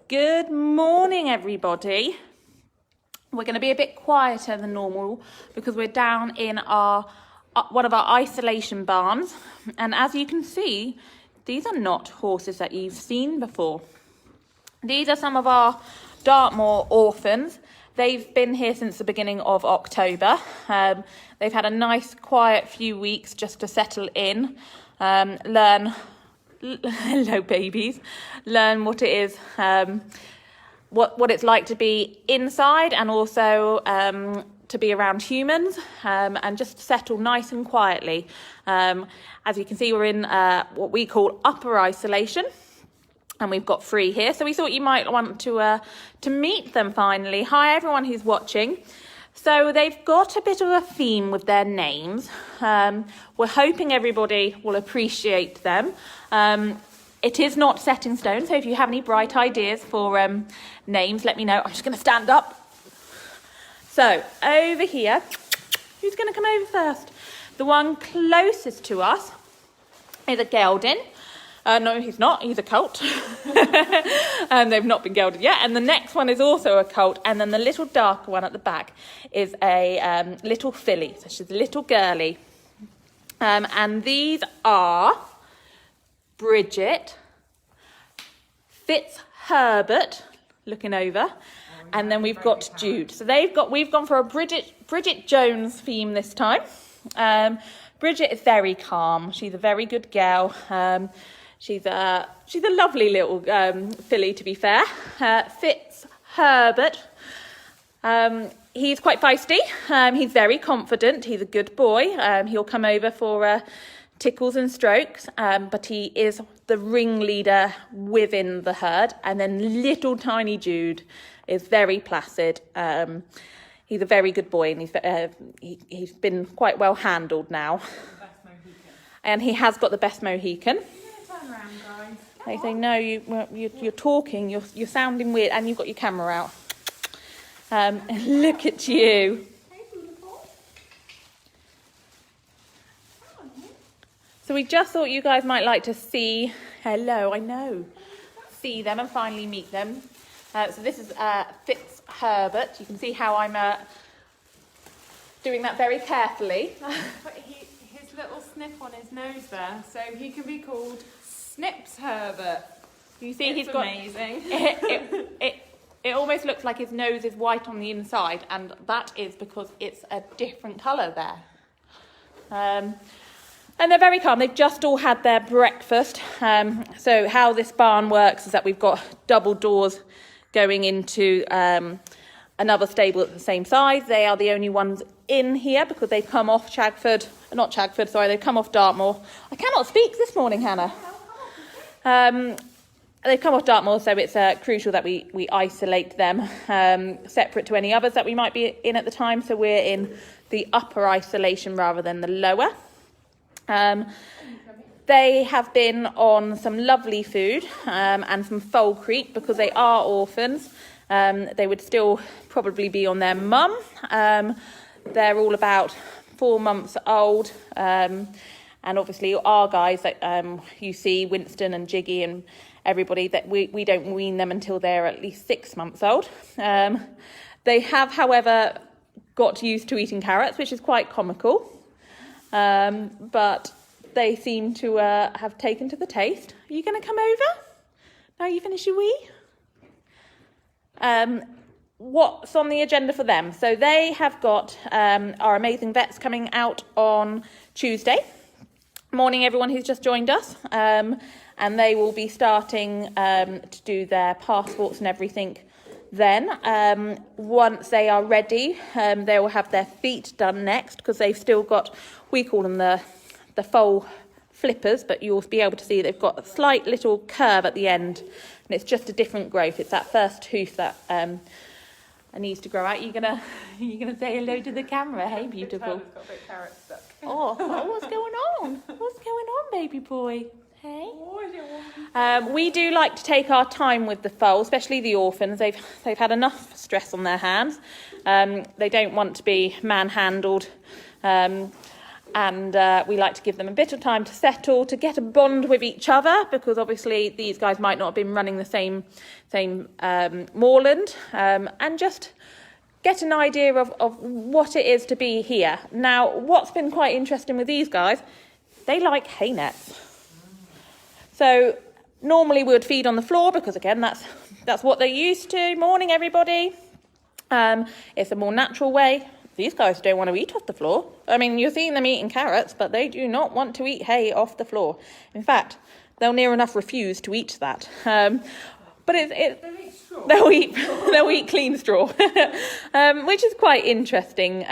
Good morning, everybody. We're going to be a bit quieter than normal because we're down in one of our isolation barns. And as you can see, these are not horses that you've seen before. These are some of our Dartmoor orphans. They've been here since the beginning of October. They've had a nice, quiet few weeks just to settle in, hello babies, learn what it is, what it's like to be inside and also to be around humans, and just settle nice and quietly. As you can see, we're in what we call upper isolation, and we've got 3 here, so we thought you might want to meet them finally. Hi everyone who's watching. So they've got a bit of a theme with their names. We're hoping everybody will appreciate them. It is not set in stone, so if you have any bright ideas for names, let me know. I'm just going to stand up. So over here, who's going to come over first? The one closest to us is a gelding. No, he's not. He's a colt. And they've not been gelded yet. And the next one is also a colt. And then the little darker one at the back is a little filly. So she's a little girly. And these are Bridget, Fitzherbert, looking over. And then we've got Jude. So we've gone for a Bridget Jones theme this time. Bridget is very calm. She's a very good girl. She's a lovely little filly, to be fair. Fitzherbert, he's quite feisty. He's very confident. He's a good boy. He'll come over for tickles and strokes, but he is the ringleader within the herd. And then little tiny Jude is very placid. He's a very good boy, and he's been quite well handled now. And he has got the best Mohican. Around, guys. They say no, you're talking, you're sounding weird, and you've got your camera out. Look at you. So we just thought you guys might like to see. Hello, I know. See them and finally meet them. So this is Fitzherbert. You can see how I'm doing that very carefully. But his little sniff on his nose there, so he can be called Snips Herbert. You see, it's he's got amazing. It almost looks like his nose is white on the inside, and that is because it's a different colour there. And they're very calm. They've just all had their breakfast. So how this barn works is that we've got double doors going into another stable at the same size. They are the only ones in here because they've come off they've come off Dartmoor. I cannot speak this morning, Hannah. They've come off Dartmoor, so it's crucial that we isolate them separate to any others that we might be in at the time. So we're in the upper isolation rather than the lower. They have been on some lovely food and some foal creep because they are orphans. They would still probably be on their mum. They're all about 4 months old. And obviously our guys that you see, Winston and Jiggy and everybody, that we don't wean them until they're at least 6 months old. They have, however, got used to eating carrots, which is quite comical. But they seem to have taken to the taste. Are you going to come over? Now you finish your wee? What's on the agenda for them? So they have got our amazing vets coming out on Tuesday. Morning, everyone who's just joined us. And they will be starting to do their passports and everything then. Once they are ready, they will have their feet done next because they've still got, we call them the foal flippers, but you'll be able to see they've got a slight little curve at the end, and it's just a different growth. It's that first hoof that needs to grow out. You're gonna say hello to the camera, hey beautiful. Got a bit of carrot stuck. Oh, what's going on? What's going on, baby boy? Hey. We do like to take our time with the foal, especially the orphans. They've had enough stress on their hands. They don't want to be manhandled. And we like to give them a bit of time to settle, to get a bond with each other, because obviously these guys might not have been running the same moorland, and just get an idea of what it is to be here. Now, what's been quite interesting with these guys, they like hay nets. So normally we would feed on the floor because, again, that's what they're used to. Morning, everybody. It's a more natural way. These guys don't want to eat off the floor. I mean, you're seeing them eating carrots, but they do not want to eat hay off the floor. In fact, they'll near enough refuse to eat that. But they'll eat clean straw, which is quite interesting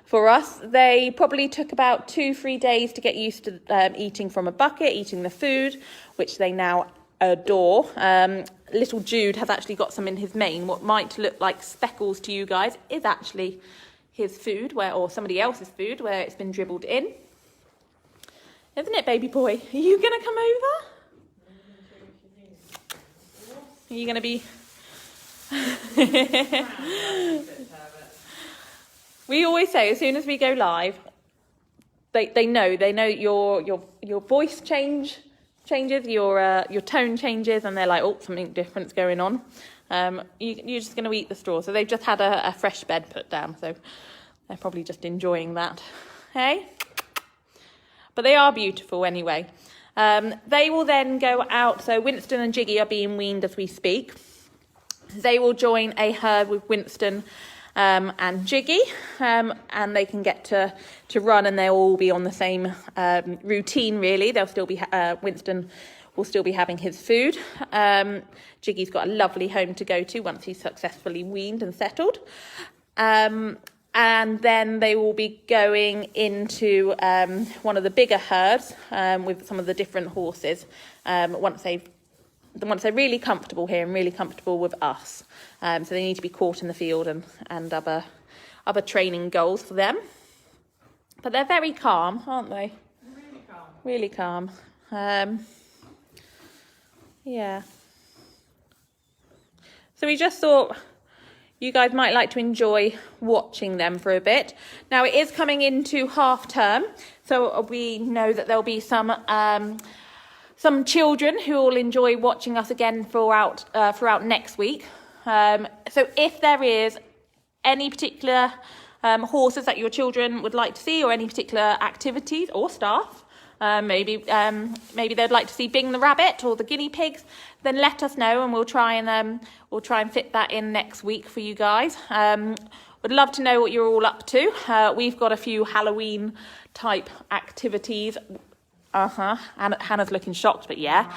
for us. They probably took about 2-3 days to get used to eating from a bucket, eating the food, which they now adore. Little Jude has actually got some in his mane. What might look like speckles to you guys is actually his food, or somebody else's food, where it's been dribbled in. Isn't it, baby boy? Are you going to come over? Are you going to be... We always say, as soon as we go live, they know your voice changes, your tone changes, and they're like, oh, something different's going on. You're just going to eat the straw. So they've just had a fresh bed put down, so they're probably just enjoying that. Hey? But they are beautiful anyway. They will then go out. So Winston and Jiggy are being weaned as we speak. They will join a herd with Winston and Jiggy, and they can get to run, and they'll all be on the same routine, really. They'll still be Winston will still be having his food. Jiggy's got a lovely home to go to once he's successfully weaned and settled. And then they will be going into one of the bigger herds with some of the different horses once they're really comfortable here and really comfortable with us. So they need to be caught in the field and other training goals for them. But they're very calm, aren't they? Really calm. Really calm. Yeah. So we just thought you guys might like to enjoy watching them for a bit. Now, it is coming into half term, so we know that there'll be some children who will enjoy watching us again throughout next week. So if there is any particular horses that your children would like to see, or any particular activities or staff, maybe they'd like to see Bing the rabbit or the guinea pigs, then let us know, and we'll try and fit that in next week for you guys. Would love to know what you're all up to. We've got a few Halloween type activities. Hannah's looking shocked, but yeah.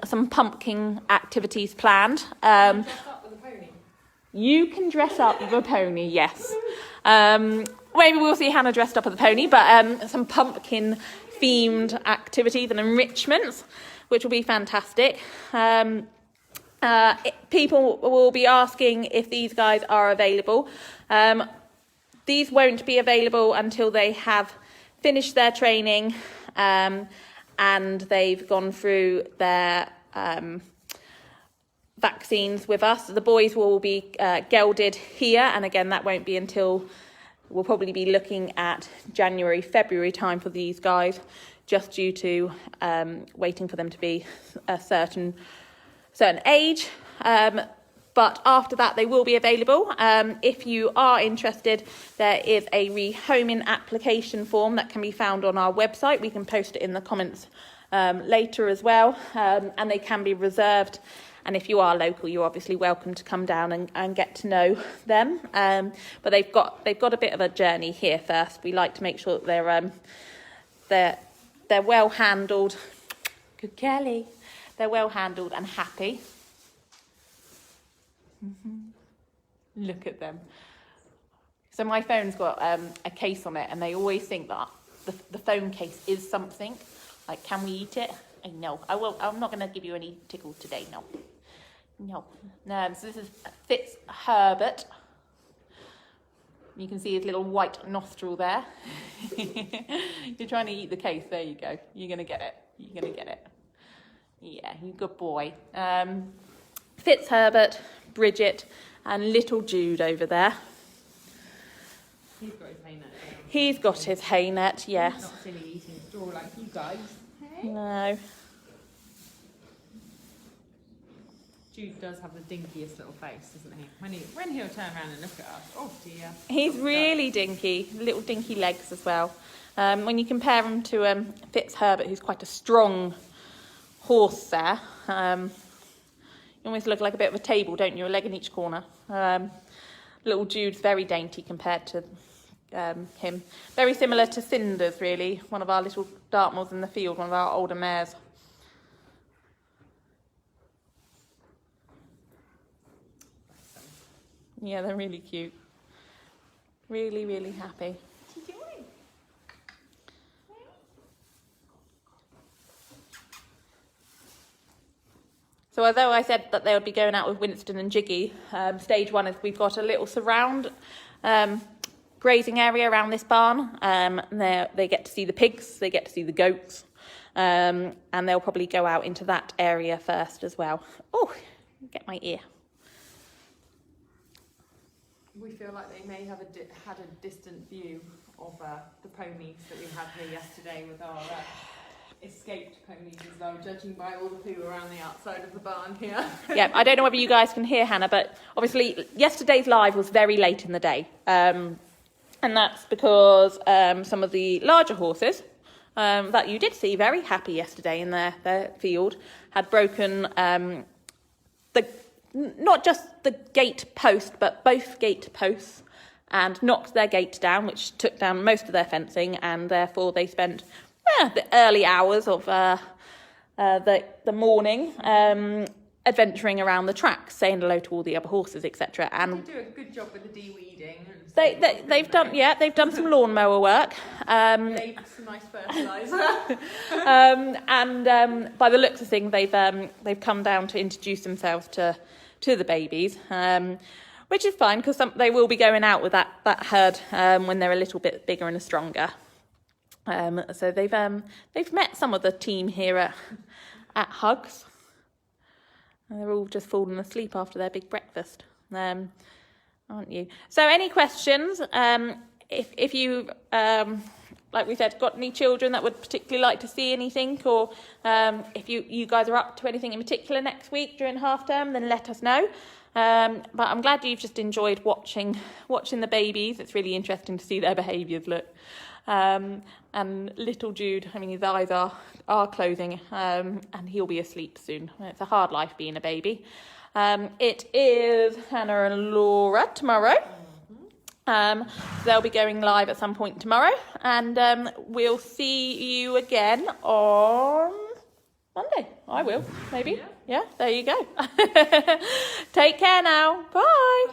Some pumpkin activities planned. Dress up with a pony. You can dress up with a pony, yes. Maybe we'll see Hannah dressed up as a pony, but some pumpkin themed activities and enrichments, which will be fantastic. People will be asking if these guys are available. These won't be available until they have finished their training and they've gone through their vaccines with us. The boys will be gelded here, and again, that won't be until... We'll probably be looking at January, February time for these guys, just due to waiting for them to be a certain age. But after that, they will be available. If you are interested, there is a rehoming application form that can be found on our website. We can post it in the comments later as well, and they can be reserved. And if you are local, you're obviously welcome to come down and get to know them. But they've got a bit of a journey here first. We like to make sure that they're well handled. Good Kelly. They're well handled and happy. Look at them. So my phone's got a case on it, and they always think that the phone case is something. Like, can we eat it? No, I will. I'm not going to give you any tickles today. No. So this is Fitz Herbert. You can see his little white nostril there. You're trying to eat the case. There you go. You're going to get it. Yeah, you good boy. Fitz Herbert, Bridget, and little Jude over there. He's got his hay net. He's got his hay net, yes. He's not silly eating straw like you guys. Hey? No. Jude does have the dinkiest little face, doesn't he? When he'll turn around and look at us, oh dear. He's really dinky, little dinky legs as well. When you compare him to Fitzherbert, who's quite a strong horse there, you almost look like a bit of a table, don't you? A leg in each corner. Little Jude's very dainty compared to him. Very similar to Cinders, really, one of our little Dartmoors in the field, one of our older mares. Yeah, they're really cute. Really, really happy. What's he doing? So although I said that they would be going out with Winston and Jiggy, stage one is we've got a little surround grazing area around this barn. They get to see the pigs, they get to see the goats, and they'll probably go out into that area first as well. Oh, get my ear. We feel like they may have had a distant view of the ponies that we had here yesterday with our escaped ponies as well, judging by all the poo around the outside of the barn here. Yeah, I don't know whether you guys can hear Hannah, but obviously yesterday's live was very late in the day. And that's because some of the larger horses that you did see very happy yesterday in their field had broken not just the gate post, but both gate posts, and knocked their gate down, which took down most of their fencing, and therefore they spent the early hours of the morning adventuring around the track, saying hello to all the other horses, etc. And they do a good job with the de-weeding. They've done some lawnmower work. They've some nice fertiliser. And by the looks of things, they've come down to introduce themselves to the babies, which is fine because they will be going out with that herd when they're a little bit bigger and stronger. So they've met some of the team here at Hugs. And they're all just falling asleep after their big breakfast, aren't you? So any questions? If you, like we said, got any children that would particularly like to see anything, or if you guys are up to anything in particular next week during half term, then let us know. But I'm glad you've just enjoyed watching the babies. It's really interesting to see their behaviours look. And little Jude, I mean, his eyes are closing, and he'll be asleep soon. It's a hard life being a baby. It is Hannah and Laura tomorrow. So they'll be going live at some point tomorrow, and we'll see you again on Monday. I will, maybe. Yeah, there you go. Take care now. Bye.